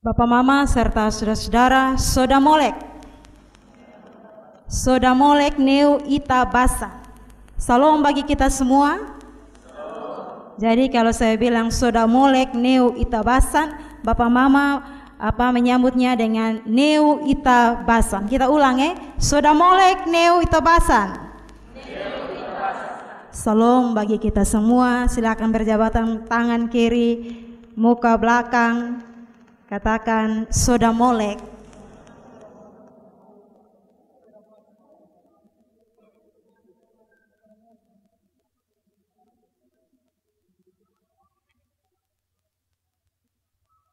Bapak Mama serta saudara-saudara, Soda Molek Neu Ita Basa. Salam bagi kita semua. Jadi kalau saya bilang Soda Molek Neu Ita Basan, Bapak Mama menyambutnya dengan Neu Ita Basan. Kita ulang Soda Molek Neu Ita Basan. Salam bagi kita semua. Silakan berjabatan tangan kiri, muka belakang. Katakan Soda Molek.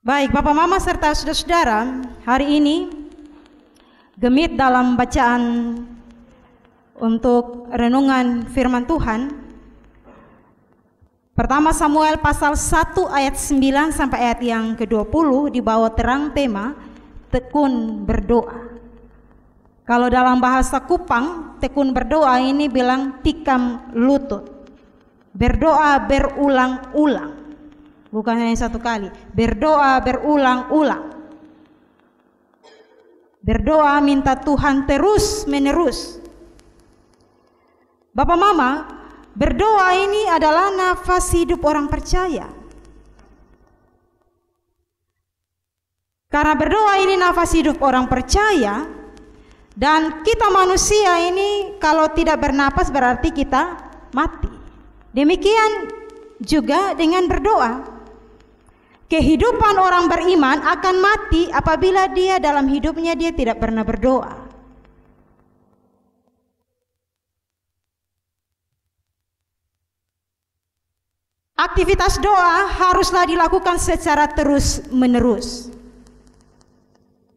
Baik, Bapak Mama serta saudara-saudara, hari ini gemit dalam bacaan untuk renungan firman Tuhan. Pertama Samuel pasal 1 ayat 9 sampai ayat yang ke-20 di bawah terang tema tekun berdoa. Kalau dalam bahasa Kupang, tekun berdoa ini bilang tikam lutut. Berdoa berulang-ulang. Bukan hanya satu kali. Berdoa berulang-ulang. Berdoa minta Tuhan terus menerus. Bapak Mama, berdoa ini adalah nafas hidup orang percaya. Karena berdoa ini nafas hidup orang percaya, dan kita manusia ini kalau tidak bernapas berarti kita mati. Demikian juga dengan berdoa. Kehidupan orang beriman akan mati apabila dia dalam hidupnya dia tidak pernah berdoa. Aktivitas doa haruslah dilakukan secara terus-menerus.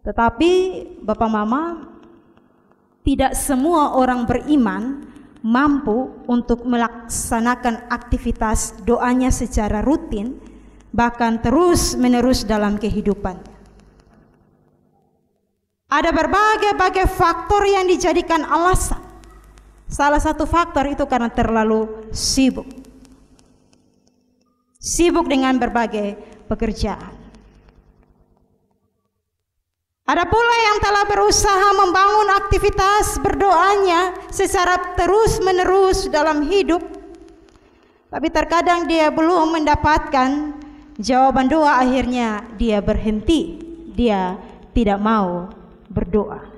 Tetapi Bapak Mama, tidak semua orang beriman mampu untuk melaksanakan aktivitas doanya secara rutin, bahkan terus-menerus dalam kehidupannya. Ada berbagai faktor yang dijadikan alasan. Salah satu faktor itu karena terlalu sibuk. Sibuk dengan berbagai pekerjaan. Ada pula yang telah berusaha membangun aktivitas berdoanya secara terus-menerus dalam hidup, tapi terkadang dia belum mendapatkan jawaban doa, akhirnya dia berhenti. Dia tidak mau berdoa.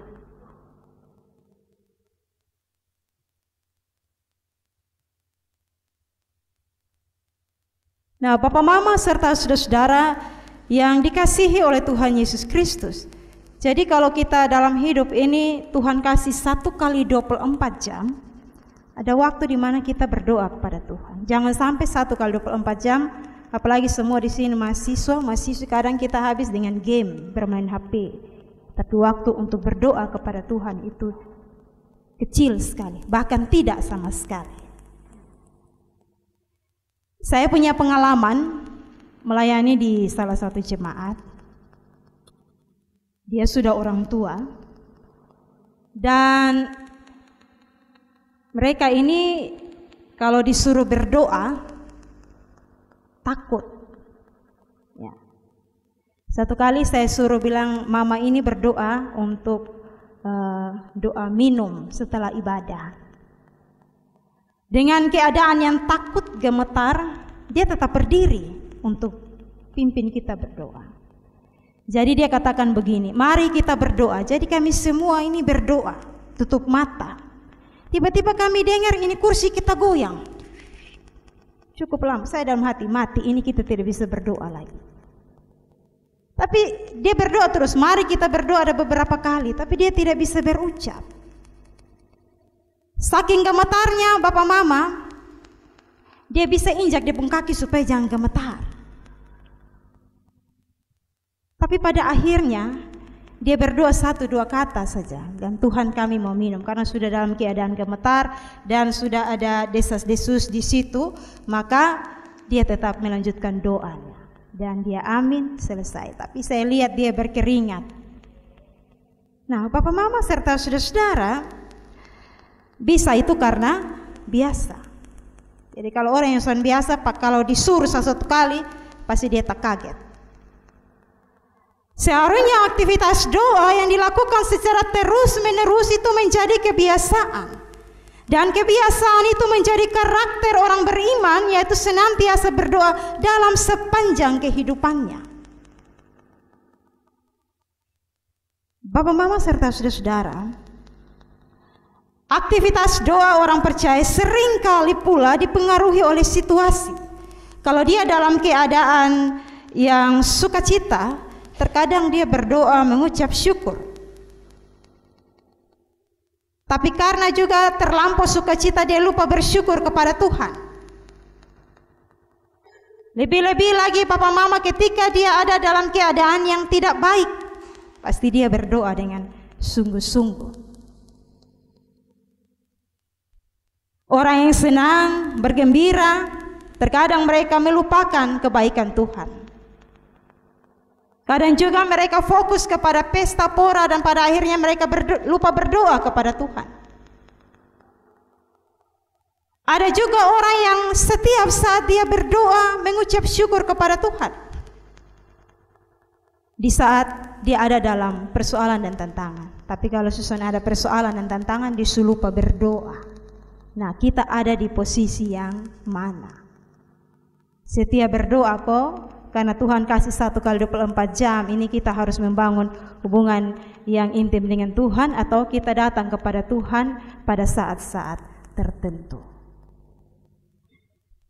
Nah, Bapak Mama serta saudara-saudara yang dikasihi oleh Tuhan Yesus Kristus. Jadi kalau kita dalam hidup ini Tuhan kasih 1 kali 24 jam, ada waktu di mana kita berdoa kepada Tuhan. Jangan sampai 1 kali 24 jam, apalagi semua di sini mahasiswa kadang kita habis dengan game, bermain HP. Tapi waktu untuk berdoa kepada Tuhan itu kecil sekali, bahkan tidak sama sekali. Saya punya pengalaman melayani di salah satu jemaat. Dia sudah orang tua, dan mereka ini kalau disuruh berdoa takut. Ya. Satu kali saya suruh bilang, mama ini berdoa untuk doa minum setelah ibadah. Dengan keadaan yang takut gemetar, dia tetap berdiri untuk pimpin kita berdoa. Jadi dia katakan begini, mari kita berdoa. Jadi kami semua ini berdoa, tutup mata. Tiba-tiba kami dengar ini kursi kita goyang. Cukup lama, saya dalam hati, mati ini kita tidak bisa berdoa lagi. Tapi dia berdoa terus, mari kita berdoa, ada beberapa kali, tapi dia tidak bisa berucap. Saking gemetarnya Bapak Mama, dia bisa injak di punggung kaki supaya jangan gemetar. Tapi pada akhirnya dia berdoa 1-2 kata saja, dan Tuhan kami mau minum, karena sudah dalam keadaan gemetar dan sudah ada desas-desus di situ, maka dia tetap melanjutkan doanya dan dia amin, selesai. Tapi saya lihat dia berkeringat. Nah, Bapak Mama serta saudara-saudara, bisa itu karena biasa. Jadi kalau orang yang sudah biasa, kalau disuruh satu kali pasti dia tak kaget. Seharusnya aktivitas doa yang dilakukan secara terus-menerus itu menjadi kebiasaan. Dan kebiasaan itu menjadi karakter orang beriman, yaitu senantiasa berdoa dalam sepanjang kehidupannya. Bapak, Mama, serta saudara-saudara, aktivitas doa orang percaya seringkali pula dipengaruhi oleh situasi. Kalau dia dalam keadaan yang sukacita, terkadang dia berdoa mengucap syukur. Tapi karena juga terlampau sukacita, dia lupa bersyukur kepada Tuhan. Lebih-lebih lagi Papa Mama, ketika dia ada dalam keadaan yang tidak baik, pasti dia berdoa dengan sungguh-sungguh. Orang yang senang, bergembira, terkadang mereka melupakan kebaikan Tuhan. Kadang juga mereka fokus kepada pesta pora dan pada akhirnya mereka lupa berdoa kepada Tuhan. Ada juga orang yang setiap saat dia berdoa mengucap syukur kepada Tuhan. Di saat dia ada dalam persoalan dan tantangan. Tapi kalau susun ada persoalan dan tantangan, dia lupa berdoa. Nah, kita ada di posisi yang mana? Setia berdoa kok? Karena Tuhan kasih 1 kali 24 jam, ini kita harus membangun hubungan yang intim dengan Tuhan, atau kita datang kepada Tuhan pada saat-saat tertentu.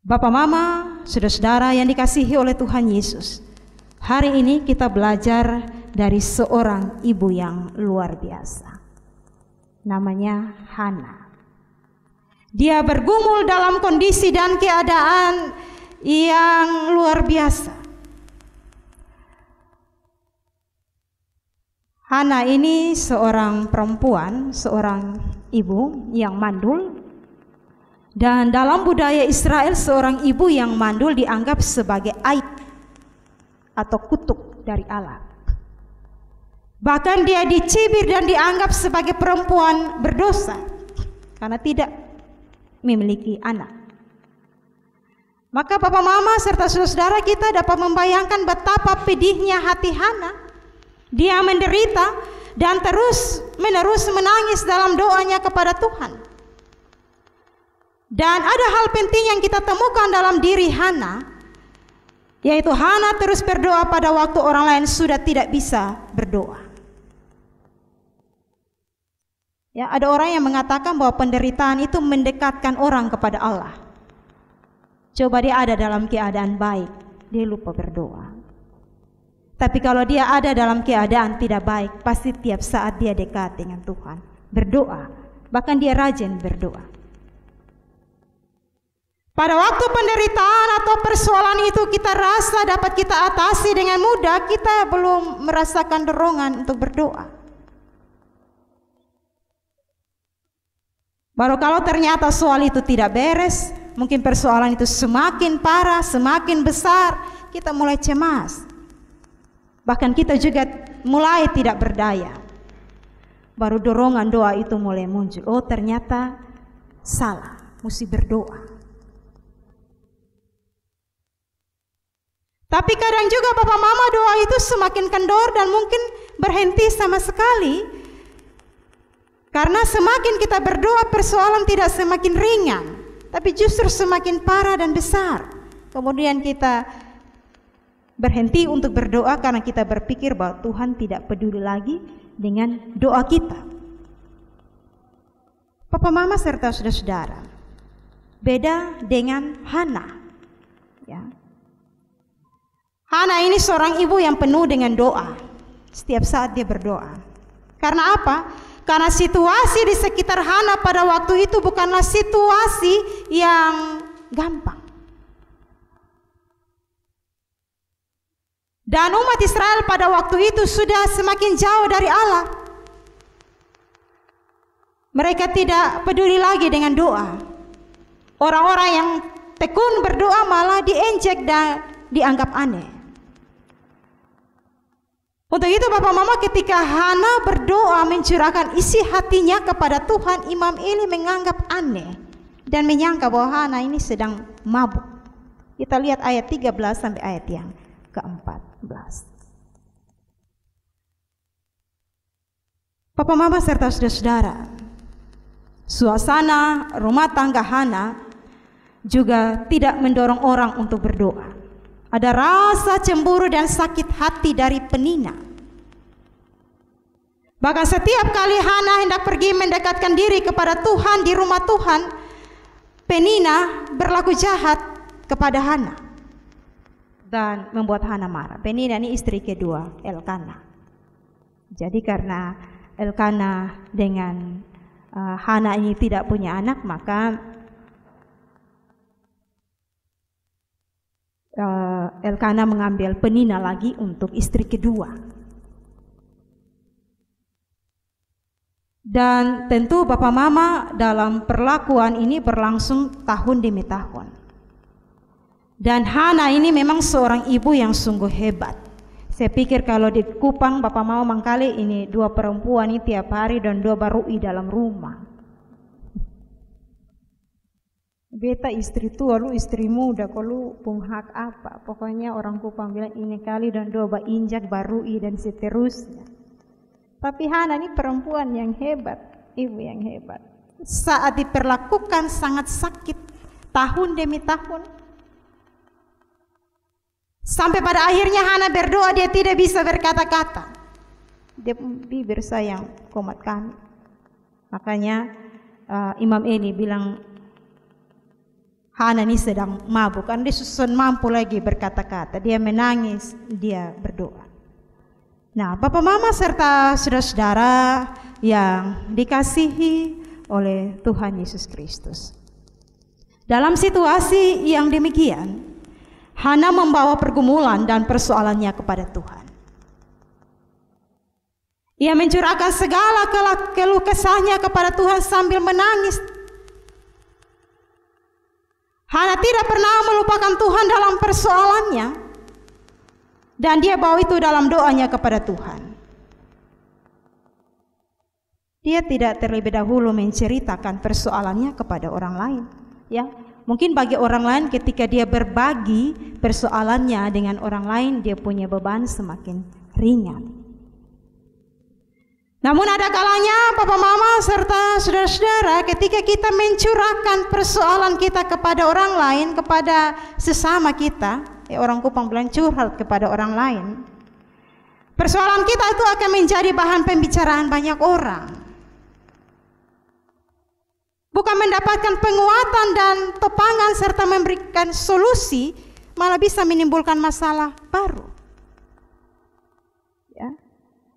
Bapak, Mama, saudara-saudara yang dikasihi oleh Tuhan Yesus, hari ini kita belajar dari seorang ibu yang luar biasa. Namanya Hana. Dia bergumul dalam kondisi dan keadaan yang luar biasa. Hana ini seorang perempuan, seorang ibu yang mandul. Dan dalam budaya Israel, seorang ibu yang mandul dianggap sebagai aib atau kutuk dari Allah. Bahkan dia dicibir dan dianggap sebagai perempuan berdosa karena tidak memiliki anak. Maka Papa, Mama, serta saudara-saudara kita dapat membayangkan betapa pedihnya hati Hana. Dia menderita dan terus-menerus menangis dalam doanya kepada Tuhan. Dan ada hal penting yang kita temukan dalam diri Hana, yaitu Hana terus berdoa pada waktu orang lain sudah tidak bisa berdoa. Ya, ada orang yang mengatakan bahwa penderitaan itu mendekatkan orang kepada Allah. Coba dia ada dalam keadaan baik, dia lupa berdoa. Tapi kalau dia ada dalam keadaan tidak baik, pasti tiap saat dia dekat dengan Tuhan, berdoa, bahkan dia rajin berdoa. Pada waktu penderitaan atau persoalan itu kita rasa dapat kita atasi dengan mudah, kita belum merasakan dorongan untuk berdoa. Baru kalau ternyata soal itu tidak beres, mungkin persoalan itu semakin parah, semakin besar, kita mulai cemas. Bahkan kita juga mulai tidak berdaya. Baru dorongan doa itu mulai muncul. Oh, ternyata salah, mesti berdoa. Tapi kadang juga Papa, Mama, doa itu semakin kendor dan mungkin berhenti sama sekali. Karena semakin kita berdoa, persoalan tidak semakin ringan, tapi justru semakin parah dan besar. Kemudian kita berhenti untuk berdoa karena kita berpikir bahwa Tuhan tidak peduli lagi dengan doa kita. Papa, Mama, serta saudara-saudara, beda dengan Hana. Ya. Hana ini seorang ibu yang penuh dengan doa. Setiap saat dia berdoa. Karena apa? Karena situasi di sekitar Hana pada waktu itu bukanlah situasi yang gampang. Dan umat Israel pada waktu itu sudah semakin jauh dari Allah. Mereka tidak peduli lagi dengan doa. Orang-orang yang tekun berdoa malah diencek dan dianggap aneh. Untuk itu Bapak, Mama, ketika Hana berdoa mencurahkan isi hatinya kepada Tuhan, Imam Eli menganggap aneh dan menyangka bahwa Hana ini sedang mabuk. Kita lihat ayat 13 sampai ayat yang ke-14. Papa Mama serta saudara-saudara, suasana rumah tangga Hana juga tidak mendorong orang untuk berdoa. Ada rasa cemburu dan sakit hati dari Penina. Bahkan setiap kali Hana hendak pergi mendekatkan diri kepada Tuhan di rumah Tuhan, Penina berlaku jahat kepada Hana dan membuat Hana marah. Penina ini istri kedua Elkana. Jadi karena Elkana dengan Hana ini tidak punya anak, maka Elkana mengambil Penina lagi untuk istri kedua. Dan tentu Bapak Mama dalam perlakuan ini berlangsung tahun demi tahun. Dan Hana ini memang seorang ibu yang sungguh hebat. Saya pikir kalau di Kupang Bapak Mama mangkali ini 2 perempuan ini tiap hari dan 2 barui dalam rumah. Beta istri tua, lu istri muda, kalau pun hak apa? Pokoknya orang Kupang bilang ini kali dan 2 injak barui dan seterusnya. Tapi Hana ini perempuan yang hebat, ibu yang hebat. Saat diperlakukan sangat sakit tahun demi tahun. Sampai pada akhirnya Hana berdoa, dia tidak bisa berkata-kata. Dia bibir sayang komat kami. Makanya Imam Eli bilang Hana ini sedang mabuk, karena dia susun mampu lagi berkata-kata. Dia menangis, dia berdoa. Nah, Bapak Mama serta saudara-saudara yang dikasihi oleh Tuhan Yesus Kristus. Dalam situasi yang demikian, Hana membawa pergumulan dan persoalannya kepada Tuhan. Ia mencurahkan segala keluh kesahnya kepada Tuhan sambil menangis. Hana tidak pernah melupakan Tuhan dalam persoalannya. Dan dia bawa itu dalam doanya kepada Tuhan. Dia tidak terlebih dahulu menceritakan persoalannya kepada orang lain. Ya, mungkin bagi orang lain ketika dia berbagi persoalannya dengan orang lain, dia punya beban semakin ringan. Namun ada kalanya Papa Mama serta saudara-saudara, ketika kita mencurahkan persoalan kita kepada orang lain, kepada sesama kita, orang Kupang bilang curhat kepada orang lain, persoalan kita itu akan menjadi bahan pembicaraan banyak orang. Bukan mendapatkan penguatan dan topangan serta memberikan solusi, malah bisa menimbulkan masalah baru. Ya.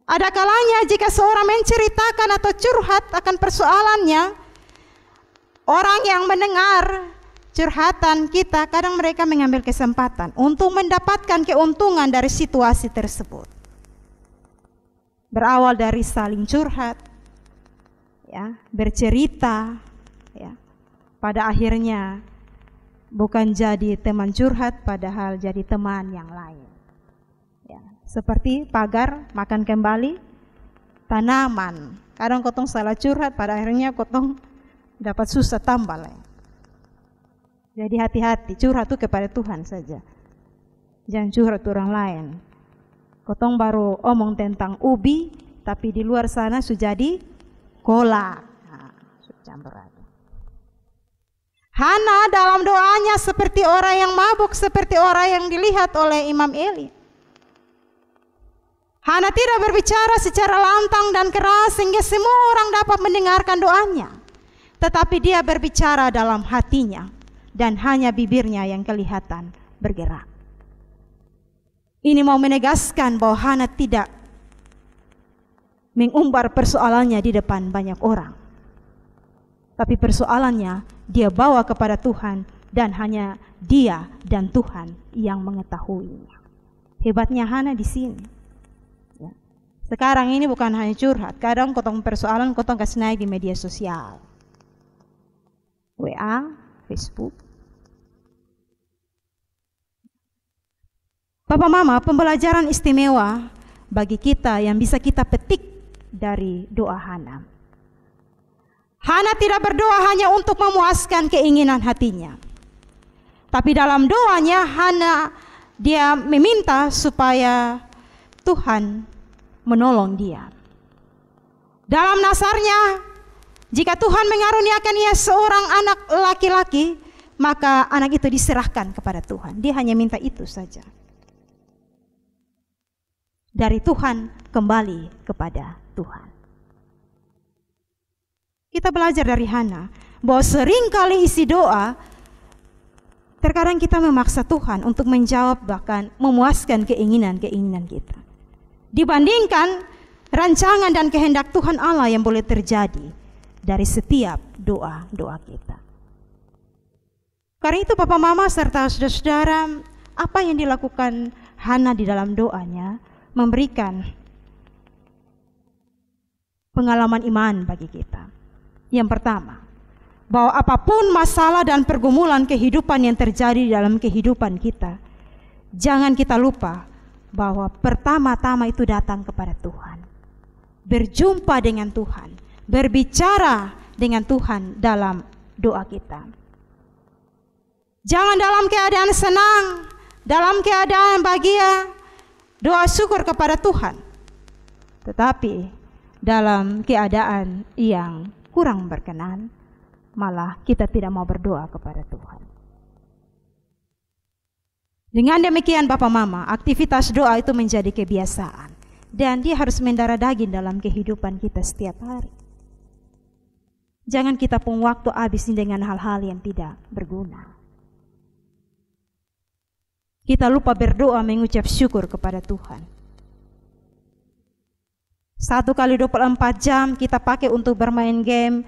Ada kalanya jika seorang menceritakan atau curhat akan persoalannya, orang yang mendengar curhatan kita, kadang mereka mengambil kesempatan untuk mendapatkan keuntungan dari situasi tersebut. Berawal dari saling curhat, ya, bercerita, ya, pada akhirnya bukan jadi teman curhat, padahal jadi teman yang lain. Ya, seperti pagar makan kembali tanaman. Kadang kotong salah curhat, pada akhirnya kotong dapat susah tambah lah. Jadi hati-hati, curhat itu kepada Tuhan saja. Jangan curhat orang lain. Kotong baru omong tentang ubi, tapi di luar sana sudah jadi kolak. Nah, sudah campur aja. Hana dalam doanya seperti orang yang mabuk, seperti orang yang dilihat oleh Imam Eli. Hana tidak berbicara secara lantang dan keras sehingga semua orang dapat mendengarkan doanya. Tetapi dia berbicara dalam hatinya. Dan hanya bibirnya yang kelihatan bergerak. Ini mau menegaskan bahwa Hana tidak mengumbar persoalannya di depan banyak orang. Tapi persoalannya dia bawa kepada Tuhan dan hanya dia dan Tuhan yang mengetahuinya. Hebatnya Hana di sini. Ya. Sekarang ini bukan hanya curhat, kadang kotong persoalan kotong kasih naik di media sosial. WA, Facebook. Bapak Mama, pembelajaran istimewa bagi kita yang bisa kita petik dari doa Hana. Hana tidak berdoa hanya untuk memuaskan keinginan hatinya. Tapi dalam doanya dia meminta supaya Tuhan menolong dia. Dalam nasarnya, jika Tuhan mengaruniakan ia seorang anak laki-laki, maka anak itu diserahkan kepada Tuhan. Dia hanya minta itu saja. Dari Tuhan kembali kepada Tuhan. Kita belajar dari Hana bahwa seringkali isi doa, terkadang kita memaksa Tuhan untuk menjawab bahkan memuaskan keinginan-keinginan kita, dibandingkan rancangan dan kehendak Tuhan Allah yang boleh terjadi dari setiap doa-doa kita. Karena itu Papa Mama serta saudara-saudara, apa yang dilakukan Hana di dalam doanya memberikan pengalaman iman bagi kita. Yang pertama, bahwa apapun masalah dan pergumulan kehidupan yang terjadi dalam kehidupan kita, jangan kita lupa bahwa pertama-tama itu datang kepada Tuhan. Berjumpa dengan Tuhan, berbicara dengan Tuhan dalam doa kita. Jangan dalam keadaan senang, dalam keadaan bahagia, doa syukur kepada Tuhan. Tetapi dalam keadaan yang kurang berkenan, malah kita tidak mau berdoa kepada Tuhan. Dengan demikian Bapak Mama, aktivitas doa itu menjadi kebiasaan. Dan dia harus mendarah daging dalam kehidupan kita setiap hari. Jangan kita pun waktu habis dengan hal-hal yang tidak berguna. Kita lupa berdoa mengucap syukur kepada Tuhan. 1 kali 24 jam kita pakai untuk bermain game,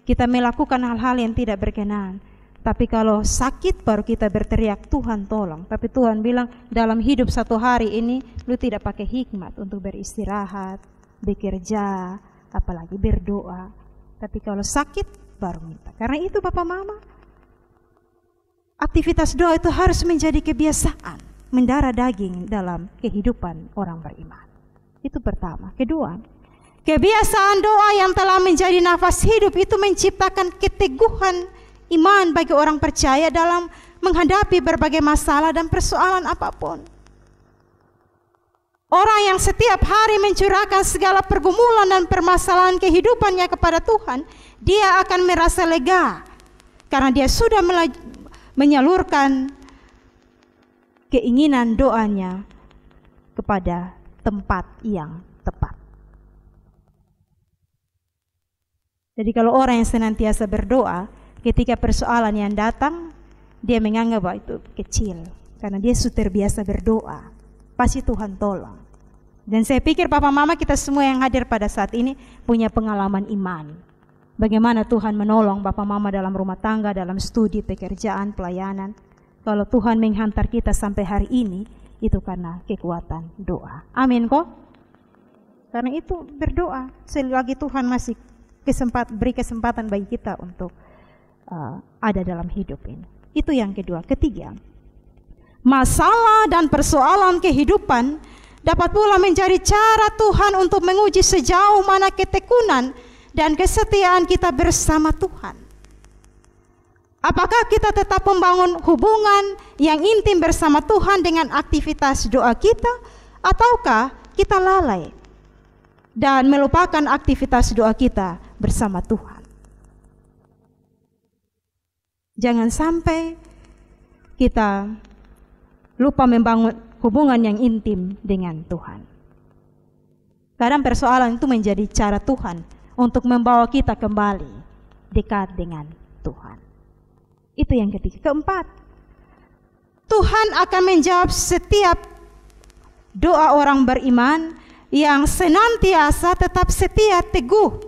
kita melakukan hal-hal yang tidak berkenan. Tapi kalau sakit baru kita berteriak, Tuhan tolong. Tapi Tuhan bilang dalam hidup satu hari ini lu tidak pakai hikmat untuk beristirahat, bekerja, apalagi berdoa. Tapi kalau sakit baru minta. Karena itu Bapak Mama, aktivitas doa itu harus menjadi kebiasaan, mendarah daging dalam kehidupan orang beriman. Itu pertama. Kedua, kebiasaan doa yang telah menjadi nafas hidup itu menciptakan keteguhan iman bagi orang percaya dalam menghadapi berbagai masalah dan persoalan apapun. Orang yang setiap hari mencurahkan segala pergumulan dan permasalahan kehidupannya kepada Tuhan, dia akan merasa lega karena dia sudah menyalurkan keinginan doanya kepada tempat yang tepat. Jadi kalau orang yang senantiasa berdoa, ketika persoalan yang datang, dia menganggap bahwa itu kecil. Karena dia sudah terbiasa berdoa. Pasti Tuhan tolong. Dan saya pikir Papa Mama kita semua yang hadir pada saat ini punya pengalaman iman. Bagaimana Tuhan menolong Papa Mama dalam rumah tangga, dalam studi, pekerjaan, pelayanan. Kalau Tuhan menghantar kita sampai hari ini, itu karena kekuatan doa. Amin kok? Karena itu berdoa. Selagi Tuhan masih beri kesempatan bagi kita untuk ada dalam hidup ini. Itu yang kedua. Ketiga, masalah dan persoalan kehidupan dapat pula menjadi cara Tuhan untuk menguji sejauh mana ketekunan dan kesetiaan kita bersama Tuhan. Apakah kita tetap membangun hubungan yang intim bersama Tuhan dengan aktivitas doa kita, ataukah kita lalai dan melupakan aktivitas doa kita bersama Tuhan? Jangan sampai kita lupa membangun hubungan yang intim dengan Tuhan. Kadang persoalan itu menjadi cara Tuhan untuk membawa kita kembali dekat dengan Tuhan. Itu yang ketiga. Keempat, Tuhan akan menjawab setiap doa orang beriman yang senantiasa tetap setia, teguh,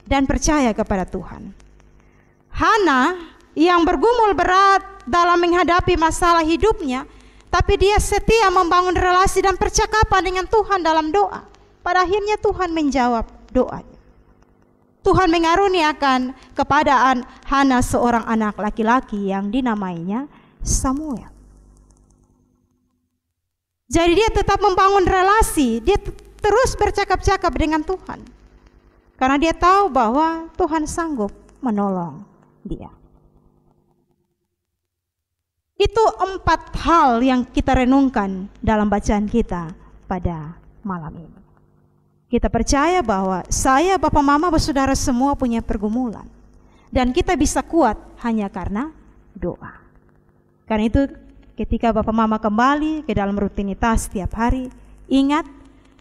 dan percaya kepada Tuhan. Hana yang bergumul berat dalam menghadapi masalah hidupnya, tapi dia setia membangun relasi dan percakapan dengan Tuhan dalam doa. Pada akhirnya Tuhan menjawab doanya. Tuhan mengaruniakan kepada Hana seorang anak laki-laki yang dinamainya Samuel. Jadi dia tetap membangun relasi, dia terus bercakap-cakap dengan Tuhan. Karena dia tahu bahwa Tuhan sanggup menolong dia. Itu 4 hal yang kita renungkan dalam bacaan kita pada malam ini. Kita percaya bahwa saya, Bapak, Mama, Saudara semua punya pergumulan. Dan kita bisa kuat hanya karena doa. Karena itu ketika Bapak Mama kembali ke dalam rutinitas setiap hari, ingat,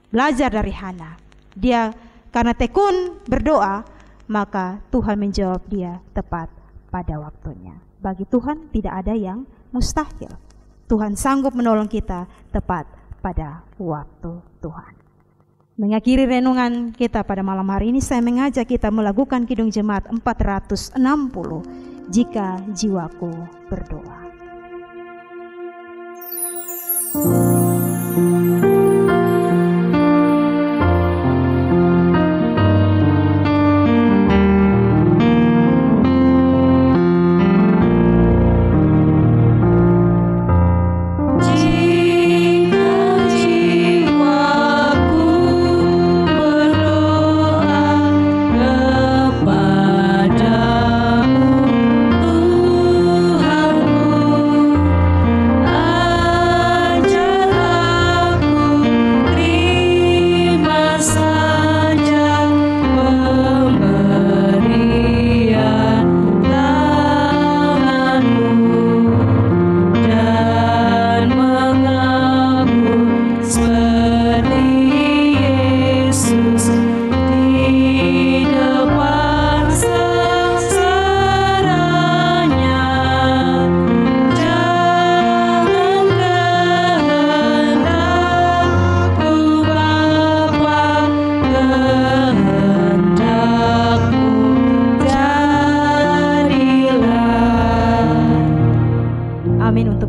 belajar dari Hana. Dia karena tekun berdoa, maka Tuhan menjawab dia tepat pada waktunya. Bagi Tuhan tidak ada yang mustahil. Tuhan sanggup menolong kita tepat pada waktu Tuhan. Mengakhiri renungan kita pada malam hari ini, saya mengajak kita melakukan Kidung Jemaat 460, jika jiwaku berdoa.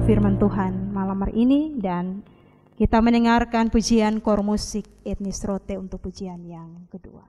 Firman Tuhan malam hari ini, dan kita mendengarkan pujian kor musik etnis rote untuk pujian yang kedua.